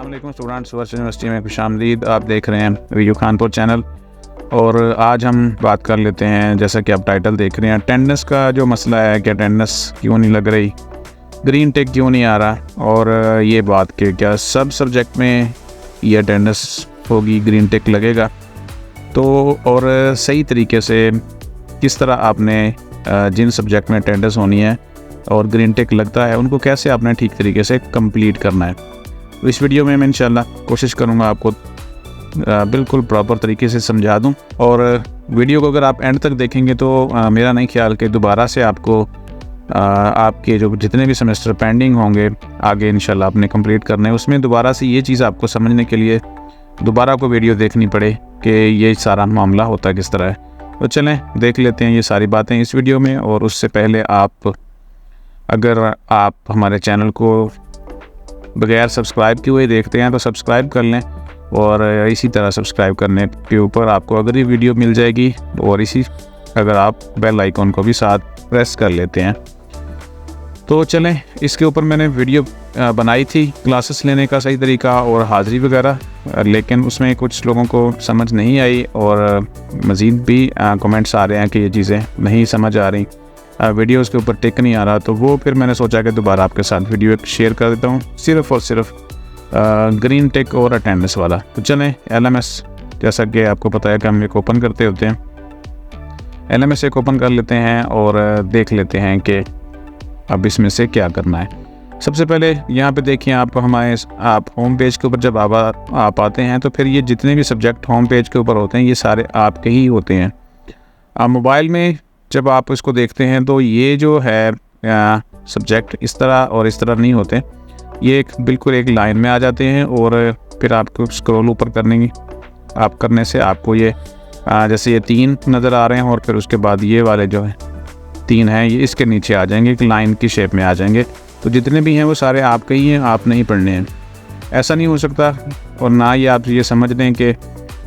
अस्सलाम वालेकुम स्टूडेंट्स, वर्ष यूनिवर्सिटी में खुशामदीद। आप देख रहे हैं वीडियो खानपुर चैनल और आज हम बात कर लेते हैं, जैसा कि आप टाइटल देख रहे हैं, अटेंडेंस का जो मसला है कि अटेंडेंस क्यों नहीं लग रही, ग्रीन टिक क्यों नहीं आ रहा, और ये बात कि क्या सब सब्जेक्ट में ये अटेंडेंस होगी, ग्रीन टिक लगेगा तो, और सही तरीके से किस तरह आपने जिन सब्जेक्ट में अटेंडेंस होनी है और ग्रीन टिक लगता है उनको कैसे आपने ठीक तरीके से कंप्लीट करना है। तो इस वीडियो में मैं इंशाल्लाह कोशिश करूंगा आपको बिल्कुल प्रॉपर तरीके से समझा दूं, और वीडियो को अगर आप एंड तक देखेंगे तो मेरा नहीं ख्याल कि दोबारा से आपको आपके जो जितने भी सेमेस्टर पेंडिंग होंगे आगे इंशाल्लाह आपने कंप्लीट करने हैं, उसमें दोबारा से ये चीज़ आपको समझने के लिए दोबारा को वीडियो देखनी पड़े कि ये सारा मामला होता किस तरह है। तो चलें देख लेते हैं ये सारी बातें इस वीडियो में। और उससे पहले अगर आप हमारे चैनल को बगैर सब्सक्राइब किए हुए देखते हैं तो सब्सक्राइब कर लें, और इसी तरह सब्सक्राइब करने के ऊपर आपको अगर ये वीडियो मिल जाएगी, और अगर आप बेल आइकॉन को भी साथ प्रेस कर लेते हैं। तो चलें, इसके ऊपर मैंने वीडियो बनाई थी क्लासेस लेने का सही तरीका और हाज़िरी वगैरह, लेकिन उसमें कुछ लोगों को समझ नहीं आई और मज़ीद भी कमेंट्स आ रहे हैं कि ये चीज़ें नहीं समझ आ रही, वीडियोस के ऊपर टिक नहीं आ रहा। तो वो फिर मैंने सोचा कि दोबारा आपके साथ वीडियो एक शेयर कर देता हूँ, सिर्फ़ और सिर्फ ग्रीन टिक और अटेंडेंस वाला। तो चलें, LMS जैसा कि आपको पता है कि हम एक ओपन करते होते हैं, LMS एक ओपन कर लेते हैं और देख लेते हैं कि अब इसमें से क्या करना है। सबसे पहले यहाँ पे देखिए, आप होम पेज के ऊपर जब आप आते हैं तो फिर ये जितने भी सब्जेक्ट होम पेज के ऊपर होते हैं ये सारे आपके ही होते हैं। मोबाइल में जब आप इसको देखते हैं तो ये जो है सब्जेक्ट इस तरह और इस तरह नहीं होते, ये बिल्कुल एक लाइन में आ जाते हैं, और फिर आपको स्क्रॉल ऊपर करने से आपको ये जैसे ये 3 नज़र आ रहे हैं, और फिर उसके बाद ये वाले जो है 3 हैं ये इसके नीचे आ जाएंगे, एक लाइन की शेप में आ जाएंगे। तो जितने भी हैं वो सारे आपके ही हैं, आप नहीं पढ़ने हैं। ऐसा नहीं हो सकता, और ना ही आप ये समझ लें कि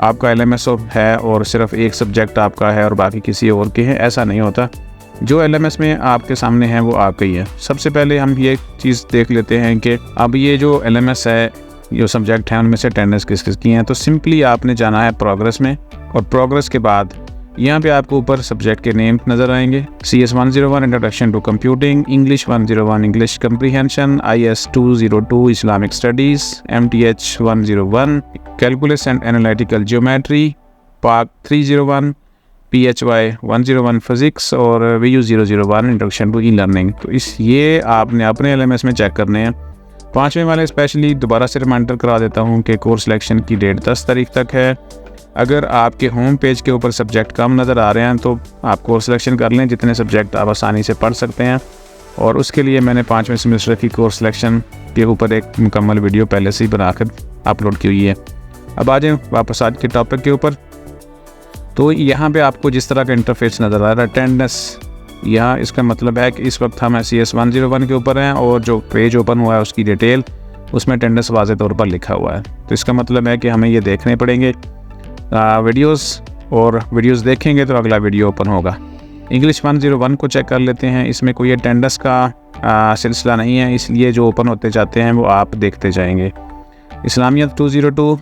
आपका LMS है और सिर्फ एक सब्जेक्ट आपका है और बाकी किसी और के हैं, ऐसा नहीं होता। जो LMS में आपके सामने है वो आपका ही है। सबसे पहले हम ये चीज़ देख लेते हैं कि अब ये जो LMS है, जो सब्जेक्ट हैं उनमें से अटेंडेंस किस किस की हैं। तो सिंपली आपने जाना है प्रोग्रेस में, और प्रोग्रेस के बाद यहाँ पे आपको ऊपर सब्जेक्ट के नेम नज़र आएंगे। CS 101 introduction to computing, English 101 English comprehension, IS 202 Islamic studies, MTH 101 calculus and analytical geometry, PARC 301, PHY 101 physics, और VU 001 introduction to e learning. तो ये आपने अपने LMS में चेक करने हैं। 5वें वाले स्पेशली दोबारा से रिमाइंडर करा देता हूँ कि कोर्स सिलेक्शन की डेट 10 तारीख तक है। अगर आपके होम पेज के ऊपर सब्जेक्ट कम नज़र आ रहे हैं तो आप कोर्स सिलेक्शन कर लें, जितने सब्जेक्ट आप आसानी से पढ़ सकते हैं, और उसके लिए मैंने 5वें सेमेस्टर की कोर्स सिलेक्शन के ऊपर एक मुकम्मल वीडियो पहले से ही बनाकर अपलोड की हुई है। अब आ जाएँ वापस आज के टॉपिक के ऊपर। तो यहाँ पे आपको जिस तरह का इंटरफेस नज़र आ रहा है अटेंडेंस, यहाँ इसका मतलब है कि इस वक्त हम CS 101 के ऊपर हैं, और जो पेज ओपन हुआ है उसकी डिटेल उसमें अटेंडेंस वाज़े तौर पर लिखा हुआ है। तो इसका मतलब है कि हमें ये देखने पड़ेंगे वीडियोस, और वीडियोस देखेंगे तो अगला वीडियो ओपन होगा। इंग्लिश 101 को चेक कर लेते हैं, इसमें कोई अटेंडेंस का सिलसिला नहीं है, इसलिए जो ओपन होते जाते हैं वो आप देखते जाएंगे। इस्लामियत 202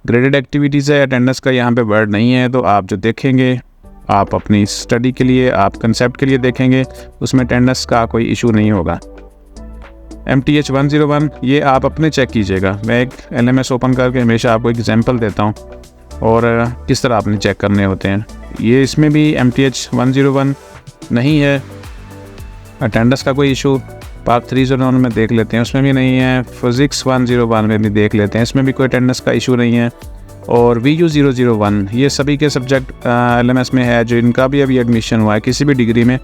ग्रेडेड एक्टिविटीज़ है, अटेंडेंस का यहाँ पे वर्ड नहीं है, तो आप जो देखेंगे आप अपनी स्टडी के लिए, आप कंसेप्ट के लिए देखेंगे, उसमें अटेंडेंस का कोई इशू नहीं होगा। MTH 101 ये आप अपने चेक कीजिएगा। मैं एक LMS ओपन करके हमेशा आपको एग्जांपल देता हूँ और किस तरह आपने चेक करने होते हैं। ये इसमें भी MTH 101 नहीं है, अटेंडेंस का कोई इशू। PARC 301 में देख लेते हैं, उसमें भी नहीं है। फिज़िक्स 101 में भी देख लेते हैं, इसमें भी कोई अटेंडेंस का इशू नहीं है। और VU 001 ये सभी के सब्जेक्ट LMS में है, जो इनका भी अभी एडमिशन हुआ है किसी भी डिग्री में,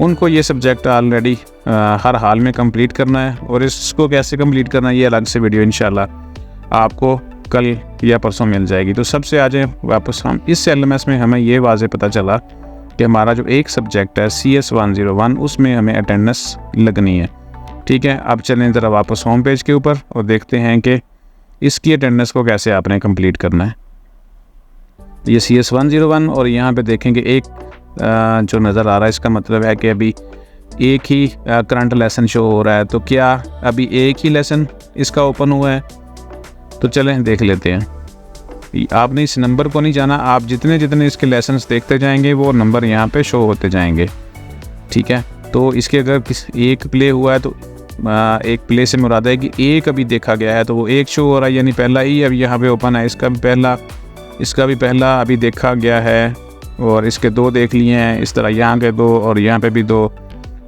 उनको ये सब्जेक्ट ऑलरेडी हर हाल में कंप्लीट करना है। और इसको कैसे कंप्लीट करना है ये अलग से वीडियो इंशाल्लाह आपको कल या परसों मिल जाएगी। तो सबसे आ जाए वापस हम इस LMS में, हमें ये वाज़े पता चला कि हमारा जो एक सब्जेक्ट है CS 101 उसमें हमें अटेंडेंस लगनी है। ठीक है, अब चलें ज़रा वापस होम पेज के ऊपर और देखते हैं कि इसकी अटेंडेंस को कैसे आपने कंप्लीट करना है। ये CS 101, और यहाँ पे देखेंगे एक जो नज़र आ रहा है, इसका मतलब है कि अभी एक ही करंट लेसन शो हो रहा है। तो क्या अभी एक ही लेसन इसका ओपन हुआ है, तो चलें देख लेते हैं। आपने इस नंबर को नहीं जाना, आप जितने जितने इसके लेसन्स देखते जाएंगे वो नंबर यहाँ पे शो होते जाएंगे, ठीक है। तो इसके अगर एक प्ले हुआ है तो एक प्ले से मुराद है कि एक अभी देखा गया है, तो वो एक शो हो रहा है, यानी पहला ही अभी यहाँ पे ओपन है। इसका भी पहला अभी देखा गया है, और इसके 2 देख लिए हैं, इस तरह यहाँ के 2 और यहाँ पे भी 2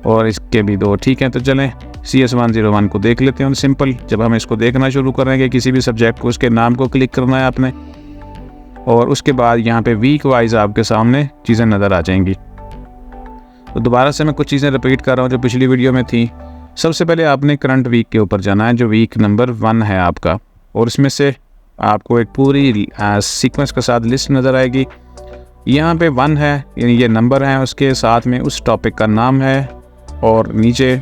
और इसके भी 2, ठीक है। तो चलें CS101 को देख लेते हैं। सिंपल, जब हम इसको देखना शुरू करेंगे किसी भी सब्जेक्ट को, उसके नाम को क्लिक करना है आपने, और उसके बाद यहाँ पे वीक वाइज आपके सामने चीज़ें नज़र आ जाएंगी। तो दोबारा से मैं कुछ चीज़ें रिपीट कर रहा हूँ जो पिछली वीडियो में थी। सबसे पहले आपने करंट वीक के ऊपर जाना है, जो वीक नंबर 1 है आपका, और इसमें से आपको एक पूरी सीक्वेंस के साथ लिस्ट नज़र आएगी। यहाँ पे 1 है, यानी ये नंबर है, उसके साथ में उस टॉपिक का नाम है, और नीचे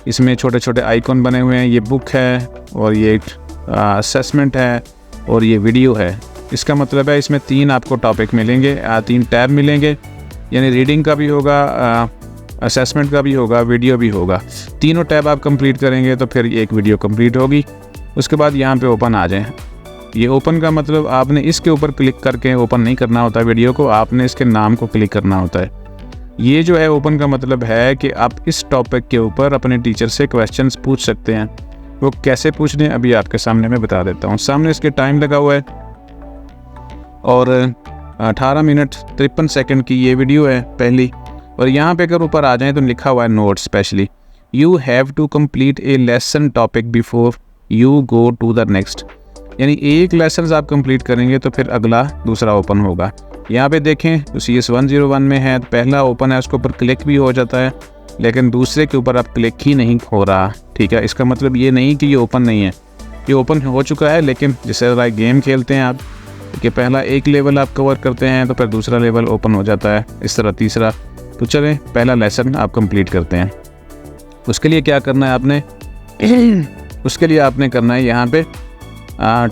इसमें छोटे छोटे आइकॉन बने हुए हैं। ये बुक है, और ये असेसमेंट है, और ये वीडियो है। इसका मतलब है इसमें 3 आपको टॉपिक मिलेंगे, 3 टैब मिलेंगे, यानी रीडिंग का भी होगा, असेसमेंट का भी होगा, वीडियो भी होगा। तीनों टैब आप कंप्लीट करेंगे तो फिर एक वीडियो कंप्लीट होगी। उसके बाद यहाँ पे ओपन आ जाए। ये ओपन का मतलब आपने इसके ऊपर क्लिक करके ओपन नहीं करना होता वीडियो को, आपने इसके नाम को क्लिक करना होता है। ये जो है ओपन का मतलब है कि आप इस टॉपिक के ऊपर अपने टीचर से क्वेश्चंस पूछ सकते हैं। वो कैसे पूछने अभी आपके सामने मैं बता देता हूँ। सामने इसके टाइम लगा हुआ है, और 18 मिनट 53 सेकंड की ये वीडियो है पहली। और यहाँ पे अगर ऊपर आ जाए तो लिखा हुआ है note specially, you have to complete a lesson topic before you go to the next, यानी एक लेसन आप कंप्लीट करेंगे तो फिर अगला दूसरा ओपन होगा। यहाँ पे देखें तो CS101 में है, तो पहला ओपन है, उसके ऊपर क्लिक भी हो जाता है, लेकिन दूसरे के ऊपर अब क्लिक ही नहीं हो रहा, ठीक है। इसका मतलब ये नहीं कि ये ओपन नहीं है, ये ओपन हो चुका है, लेकिन जैसे गेम खेलते हैं आप कि पहला एक लेवल आप कवर करते हैं तो फिर दूसरा लेवल ओपन हो जाता है, इस तरह तीसरा। तो चलें पहला लेसन आप कंप्लीट करते हैं। उसके लिए क्या करना है आपने उसके लिए आपने करना है यहाँ पे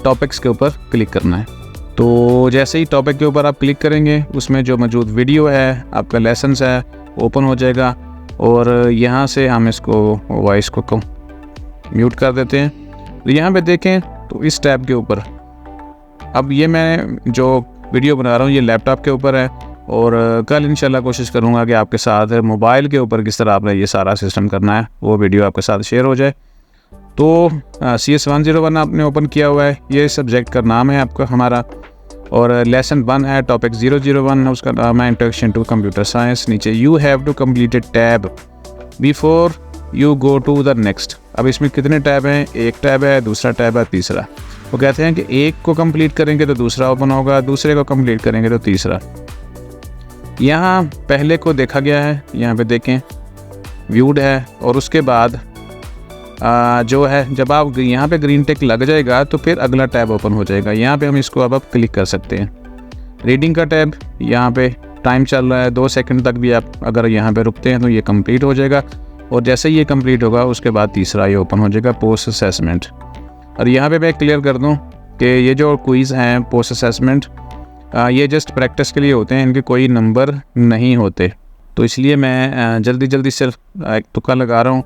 टॉपिक्स के ऊपर क्लिक करना है। तो जैसे ही टॉपिक के ऊपर आप क्लिक करेंगे, उसमें जो मौजूद वीडियो है, आपका लेसन्स है, ओपन हो जाएगा। और यहाँ से हम इसको वॉइस को म्यूट कर देते हैं। तो यहाँ पे देखें तो इस टैब के ऊपर, अब ये मैं जो वीडियो बना रहा हूँ ये लैपटॉप के ऊपर है, और कल इंशाल्लाह कोशिश करूँगा कि आपके साथ मोबाइल के ऊपर किस तरह आपने ये सारा सिस्टम करना है वो वीडियो आपके साथ शेयर हो जाए। तो CS101 आपने ओपन किया हुआ है, ये सब्जेक्ट का नाम है आपका हमारा, और लेसन 1 है, टॉपिक 001 है, उसका नाम है इंट्रोडक्शन टू कंप्यूटर साइंस। नीचे you have to complete a tab before you go to the next. अब इसमें कितने टैब हैं? एक टैब है, दूसरा टैब है, तीसरा। वो कहते हैं कि एक को कंप्लीट करेंगे तो दूसरा ओपन होगा, दूसरे को कंप्लीट करेंगे तो तीसरा। यहाँ पहले को देखा गया है, यहाँ पे देखें व्यूड है, और उसके बाद जो है जब आप यहाँ पे ग्रीन टिक लग जाएगा तो फिर अगला टैब ओपन हो जाएगा। यहाँ पे हम इसको अब क्लिक कर सकते हैं। रीडिंग का टैब, यहाँ पे टाइम चल रहा है 2 सेकंड तक भी आप अगर यहाँ पे रुकते हैं तो ये कंप्लीट हो जाएगा, और जैसे ही ये कंप्लीट होगा उसके बाद तीसरा ये ओपन हो जाएगा, पोस्ट असेसमेंट। और यहाँ पे मैं क्लियर कर दूँ कि ये जो क्विज़ हैं पोस्ट असेसमेंट, ये जस्ट प्रैक्टिस के लिए होते हैं, इनके कोई नंबर नहीं होते। तो इसलिए मैं जल्दी सिर्फ एक तुक्का लगा रहा हूँ,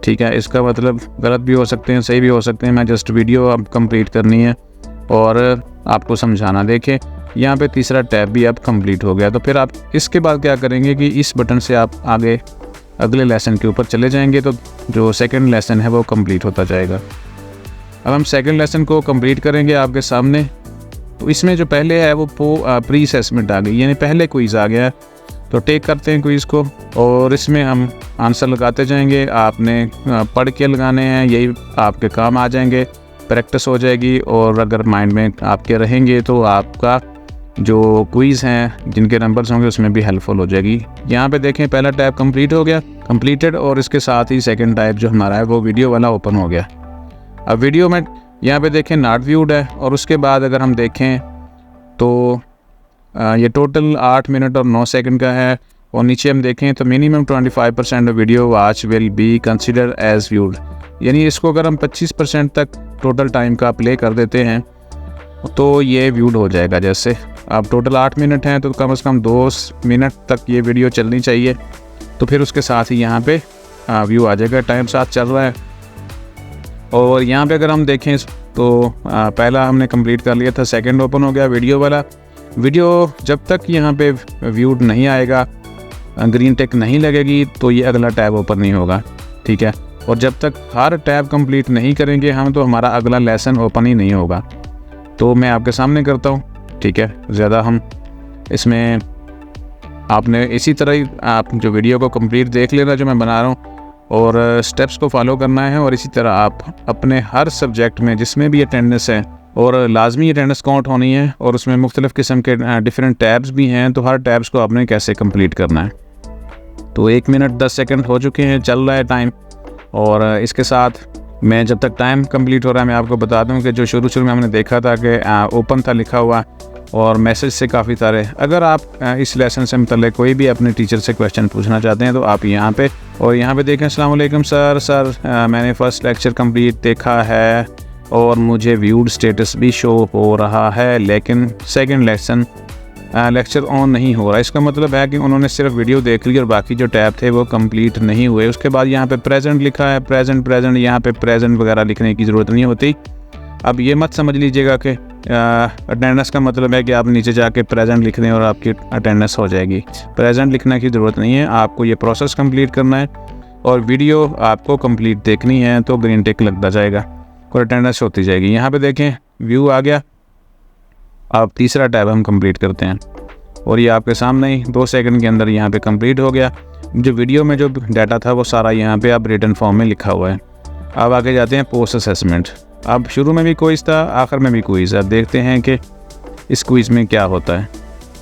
ठीक है। इसका मतलब गलत भी हो सकते हैं, सही भी हो सकते हैं। मैं जस्ट वीडियो अब कंप्लीट करनी है और आपको समझाना। देखें यहाँ पे तीसरा टैब भी अब कंप्लीट हो गया। तो फिर आप इसके बाद क्या करेंगे कि इस बटन से आप आगे अगले लेसन के ऊपर चले जाएंगे, तो जो सेकंड लेसन है वो कंप्लीट होता जाएगा। अब हम सेकंड लेसन को कंप्लीट करेंगे आपके सामने। तो इसमें जो पहले है वो प्री असेसमेंट आ गई, यानी पहले क्विज़ आ गया है। तो टेक करते हैं क्विज़ को, और इसमें हम आंसर लगाते जाएंगे। आपने पढ़ के लगाने हैं, यही आपके काम आ जाएंगे, प्रैक्टिस हो जाएगी। और अगर माइंड में आपके रहेंगे तो आपका जो क्विज़ हैं जिनके नंबर्स होंगे उसमें भी हेल्पफुल हो जाएगी। यहाँ पे देखें पहला टैब कंप्लीट हो गया, कंप्लीटेड, और इसके साथ ही सेकंड टैब जो हमारा है वो वीडियो वाला ओपन हो गया। अब वीडियो में यहाँ पे देखें नॉट व्यूड है, और उसके बाद अगर हम देखें तो ये टोटल 8 मिनट और 9 सेकंड का है। और नीचे हम देखें तो minimum 25% video watch will be consider as viewed, यानी इसको अगर हम 25% तक टोटल टाइम का प्ले कर देते हैं तो ये व्यूड हो जाएगा। जैसे अब टोटल 8 मिनट हैं तो कम से कम 2 मिनट तक ये वीडियो चलनी चाहिए, तो फिर उसके साथ ही यहाँ पे व्यू आ जाएगा। टाइम साथ चल रहा है और यहाँ पे अगर हम देखें तो पहला हमने कंप्लीट कर लिया था, सेकंड ओपन हो गया वीडियो वाला। वीडियो जब तक यहाँ पे व्यूड नहीं आएगा, ग्रीन टिक नहीं लगेगी, तो ये अगला टैब ओपन नहीं होगा, ठीक है। और जब तक हर टैब कंप्लीट नहीं करेंगे हम, तो हमारा अगला लेसन ओपन ही नहीं होगा। तो मैं आपके सामने करता हूँ, ठीक है। ज़्यादा हम इसमें आपने इसी तरह ही आप जो वीडियो को कंप्लीट देख लेना जो मैं बना रहा हूँ, और स्टेप्स को फॉलो करना है। और इसी तरह आप अपने हर सब्जेक्ट में जिसमें भी अटेंडेंस है, और लाजमी अटेंडेंस काउंट होनी है, और उसमें मुख्तलिफ़ किस्म के डिफरेंट टैब्स भी हैं, तो हर टैब्स को आपने कैसे कंप्लीट करना है। तो 1 मिनट 10 सेकंड हो चुके हैं, चल रहा है टाइम। और इसके साथ मैं जब तक टाइम कंप्लीट हो रहा है, मैं आपको बता दूं कि जो शुरू में हमने देखा था कि ओपन था लिखा हुआ, और मैसेज से काफ़ी सारे। अगर आप इस लेसन से मतलब कोई भी अपने टीचर से क्वेश्चन पूछना चाहते हैं, तो आप यहाँ पे और यहाँ पे देखें, अस्सलाम वालेकुम सर, मैंने फ़र्स्ट लेक्चर कंप्लीट देखा है और मुझे व्यूड स्टेटस भी शो हो रहा है, लेकिन सेकंड लेक्चर ऑन नहीं हो रहा। इसका मतलब है कि उन्होंने सिर्फ वीडियो देख ली और बाकी जो टैब थे वो कंप्लीट नहीं हुए। उसके बाद यहाँ पे प्रेजेंट लिखा है, प्रेजेंट, यहाँ पे प्रेजेंट वगैरह लिखने की ज़रूरत नहीं होती। अब ये मत समझ लीजिएगा कि अटेंडेंस का मतलब है कि आप नीचे जाके प्रेजेंट लिख दें और आपकी अटेंडेंस हो जाएगी। प्रेजेंट लिखने की ज़रूरत नहीं है, आपको ये प्रोसेस कंप्लीट करना है और वीडियो आपको कंप्लीट देखनी है, तो ग्रीन टिक लगता जाएगा और अटेंडेंस होती जाएगी। यहाँ पे देखें व्यू आ गया। अब तीसरा टैब हम कंप्लीट करते हैं, और ये आपके सामने ही 2 सेकंड के अंदर यहाँ पे कंप्लीट हो गया। जो वीडियो में जो डाटा था वो सारा यहाँ पे अब रिटन फॉर्म में लिखा हुआ है। अब आगे जाते हैं पोस्ट असेसमेंट। अब शुरू में भी क्विज़ था, आखिर में भी क्विज़ है। अब देखते हैं कि इस क्विज़ में क्या होता है।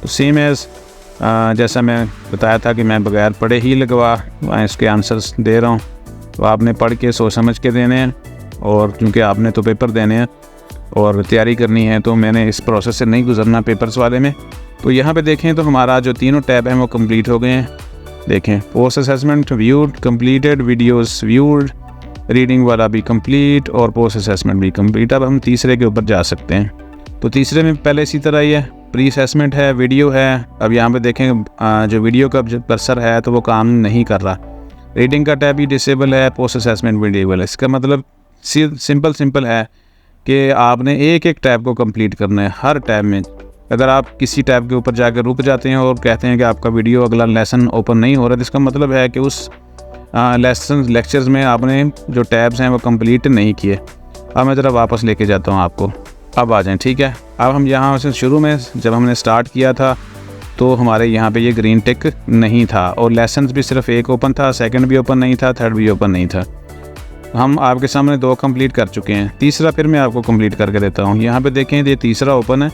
तो सेम एज़ जैसा मैं बताया था कि मैं बगैर पढ़े ही लगवा इसके आंसर्स दे रहा हूँ, तो आपने पढ़ के सोच समझ के देने हैं, और क्योंकि आपने तो पेपर देने हैं और तैयारी करनी है, तो मैंने इस प्रोसेस से नहीं गुजरना पेपर्स वाले में। तो यहाँ पे देखें तो हमारा जो तीनों टैब हैं वो कंप्लीट हो गए हैं। देखें post assessment viewed, completed, videos viewed, reading वाला भी कंप्लीट और पोस्ट असेसमेंट भी कंप्लीट। अब हम तीसरे के ऊपर जा सकते हैं। तो तीसरे में पहले इसी तरह ही है, प्री असेसमेंट है, वीडियो है। अब यहाँ पे देखें जो वीडियो का जो कर्सर है तो वो काम नहीं कर रहा। रीडिंग का टैब भी डिसेबल है, पोस्ट असेसमेंट भी डिसेबल है। इसका मतलब सिंपल है कि आपने एक टैब को कंप्लीट करना है हर टैब में। अगर आप किसी टैब के ऊपर जाकर रुक जाते हैं और कहते हैं कि आपका वीडियो अगला लेसन ओपन नहीं हो रहा, तो इसका मतलब है कि उस लेक्चर्स में आपने जो टैब्स हैं वो कंप्लीट नहीं किए। अब मैं ज़रा वापस लेके जाता हूँ आपको। अब आ जाएं, ठीक है। अब हम यहाँ से शुरू में जब हमने स्टार्ट किया था तो हमारे यहाँ पे ये ग्रीन टिक नहीं था, और लेसन्स भी सिर्फ एक ओपन था, सेकंड भी ओपन नहीं था, थर्ड भी ओपन नहीं था। हम आपके सामने 2 कंप्लीट कर चुके हैं, तीसरा फिर मैं आपको कंप्लीट करके देता हूँ। यहाँ पे देखें ये तीसरा ओपन है,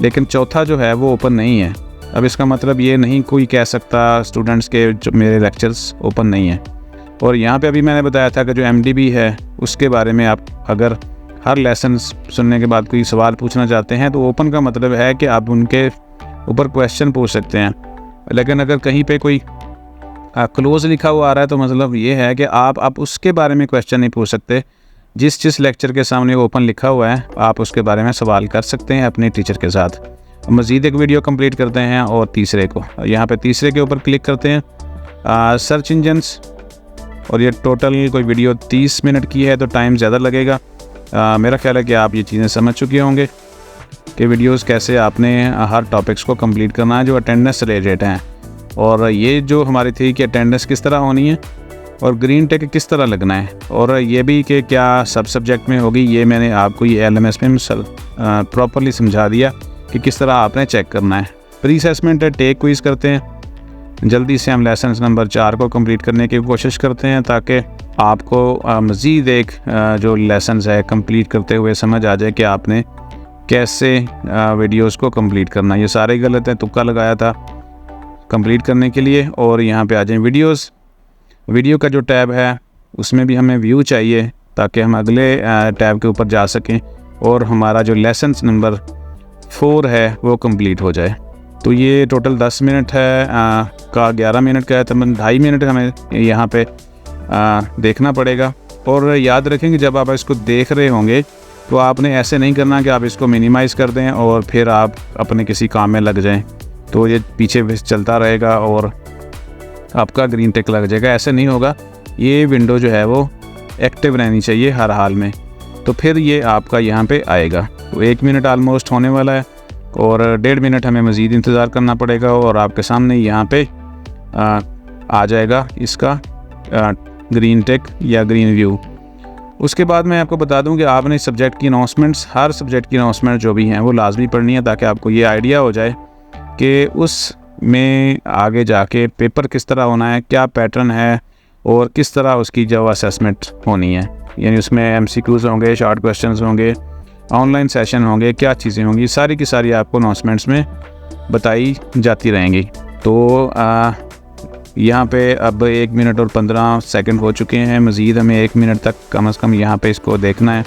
लेकिन चौथा जो है वो ओपन नहीं है। अब इसका मतलब ये नहीं कोई कह सकता स्टूडेंट्स के जो मेरे लेक्चर्स ओपन नहीं है। और यहाँ पे अभी मैंने बताया था कि जो MDB है उसके बारे में आप अगर हर लेसन सुनने के बाद कोई सवाल पूछना चाहते हैं, तो ओपन का मतलब है कि आप उनके ऊपर क्वेश्चन पूछ सकते हैं। लेकिन अगर कहीं पे कोई क्लोज लिखा हुआ आ रहा है, तो मतलब ये है कि आप उसके बारे में क्वेश्चन नहीं पूछ सकते। जिस लेक्चर के सामने ओपन लिखा हुआ है आप उसके बारे में सवाल कर सकते हैं अपने टीचर के साथ। मज़ीद एक वीडियो कंप्लीट करते हैं और तीसरे को, यहाँ पे तीसरे के ऊपर क्लिक करते हैं सर्च इंजन्स, और ये टोटल कोई वीडियो 30 मिनट की है, तो टाइम ज़्यादा लगेगा। मेरा ख्याल है कि आप ये चीज़ें समझ चुके होंगे कि वीडियोस कैसे आपने हर टॉपिक्स को कंप्लीट करना है जो अटेंडेंस रिलेटेड हैं। और ये जो हमारी थी कि अटेंडेंस किस तरह होनी है और ग्रीन टिक किस तरह लगना है, और ये भी कि क्या सब सब्जेक्ट में होगी, ये मैंने आपको ये LMS में प्रॉपरली समझा दिया कि किस तरह आपने चेक करना है। प्री असेसमेंट है, टेक क्विज़ करते हैं। जल्दी से हम लेसन नंबर 4 को कंप्लीट करने की कोशिश करते हैं, ताकि आपको मज़ीद एक जो लेसन्स है कंप्लीट करते हुए समझ आ जाए कि आपने कैसे वीडियोस को कंप्लीट करना है। ये सारे गलत हैं, तुक्का लगाया था कंप्लीट करने के लिए। और यहाँ पे आ जाएं वीडियोस। वीडियो का जो टैब है उसमें भी हमें व्यू चाहिए, ताकि हम अगले टैब के ऊपर जा सकें और हमारा जो लेसन नंबर 4 है वो कंप्लीट हो जाए। तो ये टोटल 10 मिनट है का 11 मिनट का है, तकरीबन 2.5 मिनट हमें यहाँ पे देखना पड़ेगा। और याद रखें कि जब आप इसको देख रहे होंगे तो आपने ऐसे नहीं करना कि आप इसको मिनिमाइज़ कर दें और फिर आप अपने किसी काम में लग जाएं, तो ये पीछे चलता रहेगा और आपका ग्रीन टिक लग जाएगा। ऐसे नहीं होगा। ये विंडो जो है वो एक्टिव रहनी चाहिए हर हाल में, तो फिर ये आपका यहाँ पे आएगा। तो 1 मिनट ऑलमोस्ट होने वाला है और 1.5 मिनट हमें मज़ीद इंतज़ार करना पड़ेगा और आपके सामने यहाँ पे आ जाएगा इसका ग्रीन टिक या ग्रीन व्यू। उसके बाद मैं आपको बता दूं कि आपने सब्जेक्ट की अनाउंसमेंट्स, हर सब्जेक्ट की अनाउंसमेंट जो भी हैं वो लाजमी पढ़नी है, ताकि आपको ये आइडिया हो जाए कि उस में आगे जाके पेपर किस तरह होना है, क्या पैटर्न है और किस तरह उसकी जो असेसमेंट होनी है। यानी उसमें MCQs होंगे, शॉर्ट क्वेश्चंस होंगे, ऑनलाइन सेशन होंगे, क्या चीज़ें होंगी, सारी की सारी आपको अनाउंसमेंट्स में बताई जाती रहेंगी। तो यहाँ पे अब 1 मिनट और 15 सेकंड हो चुके हैं। मज़ीद हमें 1 मिनट तक कम से कम यहाँ पे इसको देखना है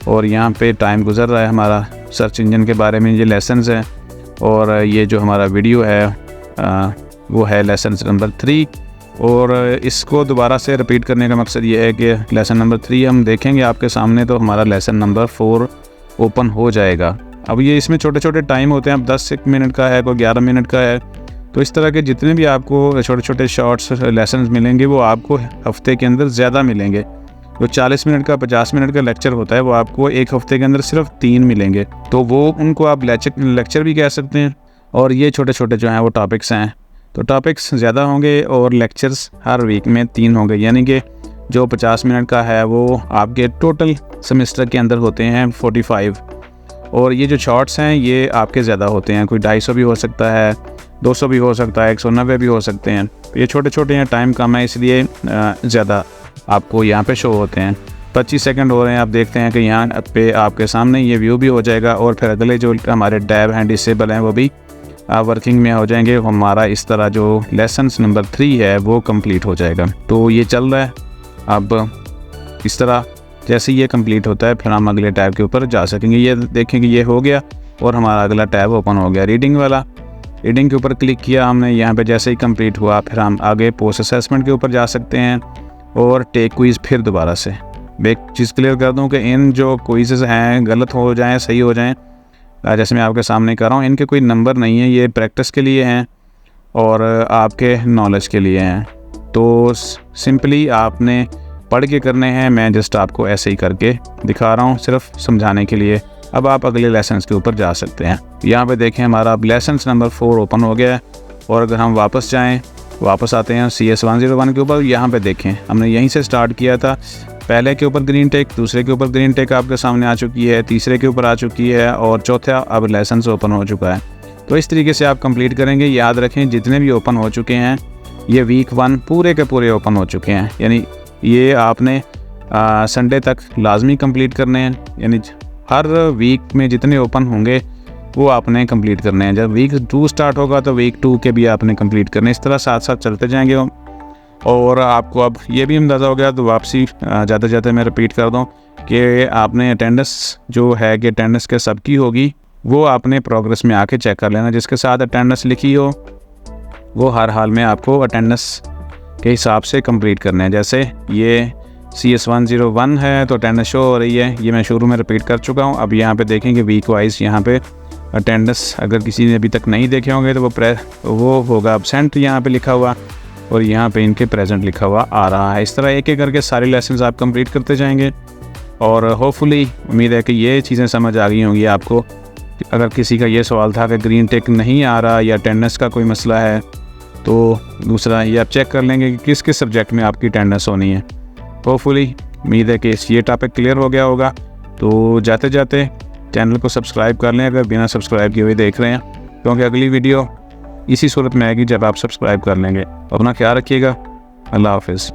और यहाँ पे टाइम गुजर रहा है हमारा। सर्च इंजन के बारे में ये लेसन्स हैं और ये जो हमारा वीडियो है वो है लेसन नंबर 3 और इसको दोबारा से रिपीट करने का मकसद ये है कि लेसन नंबर 3 हम देखेंगे आपके सामने तो हमारा लेसन नंबर 4 ओपन हो जाएगा। अब ये इसमें छोटे छोटे टाइम होते हैं, अब 10 मिनट का है, कोई 11 मिनट का है, तो इस तरह के जितने भी आपको छोटे छोटे शॉर्ट्स लेसन्स मिलेंगे वो आपको हफ्ते के अंदर ज़्यादा मिलेंगे। जो 40 मिनट का 50 मिनट का लेक्चर होता है वो आपको एक हफ्ते के अंदर सिर्फ 3 मिलेंगे, तो वो उनको आप लेक्चर भी कह सकते हैं। और ये छोटे छोटे जो हैं वो टॉपिक्स हैं, तो टॉपिक्स ज़्यादा होंगे और लेक्चर्स हर वीक में 3 होंगे, यानी कि जो 50 मिनट का है वो आपके टोटल सेमेस्टर के अंदर होते हैं 45, और ये जो शॉर्ट्स हैं ये आपके ज़्यादा होते हैं, कोई 250 भी हो सकता है, 200 भी हो सकता है, 190 भी हो सकते हैं। तो ये छोटे छोटे हैं, टाइम कम है, इसलिए ज़्यादा आपको यहाँ पे शो होते हैं। 25 सेकंड हो रहे हैं, आप देखते हैं कि यहाँ पे आपके सामने ये व्यू भी हो जाएगा और फिर अगले जो हमारे टैब हैं डिसेबल हैं वो भी वर्किंग में हो जाएंगे। हमारा इस तरह जो लेसन नंबर 3 है वो कंप्लीट हो जाएगा। तो ये चल रहा है, अब इस तरह जैसे ये कंप्लीट होता है फिर हम अगले टैब के ऊपर जा सकेंगे। ये देखें कि ये हो गया और हमारा अगला टैब ओपन हो गया, रीडिंग वाला। रीडिंग के ऊपर क्लिक किया हमने, यहाँ पे जैसे ही कंप्लीट हुआ फिर हम आगे पोस्ट असेसमेंट के ऊपर जा सकते हैं और टेक क्विज़ फिर दोबारा से। एक चीज़ क्लियर कर दूँ कि इन जो क्विज़ हैं गलत हो जाएँ सही हो जाएँ, जैसे मैं आपके सामने कर रहा हूँ, इनके कोई नंबर नहीं है, ये प्रैक्टिस के लिए हैं और आपके नॉलेज के लिए हैं। तो सिंपली आपने पढ़ के करने हैं, मैं जस्ट आपको ऐसे ही करके दिखा रहा हूँ सिर्फ समझाने के लिए। अब आप अगले लेसन्स के ऊपर जा सकते हैं। यहाँ पे देखें हमारा अब लेसन नंबर 4 ओपन हो गया है और अगर हम वापस जाएँ, वापस आते हैं CS 101 के ऊपर, यहाँ पे देखें हमने यहीं से स्टार्ट किया था। पहले के ऊपर ग्रीन टिक, दूसरे के ऊपर ग्रीन टिक आपके सामने आ चुकी है, तीसरे के ऊपर आ चुकी है और चौथा अब लेसन ओपन हो चुका है। तो इस तरीके से आप कंप्लीट करेंगे। याद रखें जितने भी ओपन हो चुके हैं ये वीक 1 पूरे के पूरे ओपन हो चुके हैं, यानी ये आपने संडे तक लाजमी कंप्लीट करने हैं। यानी हर वीक में जितने ओपन होंगे वो आपने कंप्लीट करने हैं। जब वीक 2 स्टार्ट होगा तो वीक 2 के भी आपने कंप्लीट करने, इस तरह साथ साथ चलते जाएंगे। और आपको अब ये भी अंदाज़ा हो गया, तो वापसी जाते जाते मैं रिपीट कर दूं कि आपने अटेंडेंस जो है कि अटेंडेंस के सबकी होगी वो आपने प्रोग्रेस में आके चेक कर लेना। जिसके साथ अटेंडेंस लिखी हो वो हर हाल में आपको अटेंडेंस के हिसाब से कंप्लीट करना है। जैसे ये CS 101 है तो अटेंडेंस शो हो रही है, ये मैं शुरू में रिपीट कर चुका हूँ। अब यहाँ पे देखेंगे वीक वाइज यहाँ पे अटेंडेंस अगर किसी ने अभी तक नहीं देखे होंगे तो वो होगा एब्सेंट यहाँ पे लिखा हुआ और यहाँ पे इनके प्रेजेंट लिखा हुआ आ रहा है। इस तरह एक एक करके सारे लेसन्स आप कंप्लीट करते जाएंगे और होपफुली उम्मीद है कि ये चीज़ें समझ आ गई होंगी आपको। अगर किसी का ये सवाल था कि ग्रीन टिक नहीं आ रहा या अटेंडेंस का कोई मसला है तो दूसरा ये आप चेक कर लेंगे कि किस किस सब्जेक्ट में आपकी अटेंडेंस होनी है। होपफुली उम्मीद है कि ये टॉपिक क्लियर हो गया होगा। तो जाते जाते चैनल को सब्सक्राइब कर लें अगर बिना सब्सक्राइब किए हुए देख रहे हैं, क्योंकि अगली वीडियो इसी सूरत में आएगी जब आप सब्सक्राइब कर लेंगे। अपना ख्याल रखिएगा। अल्लाह हाफिज़।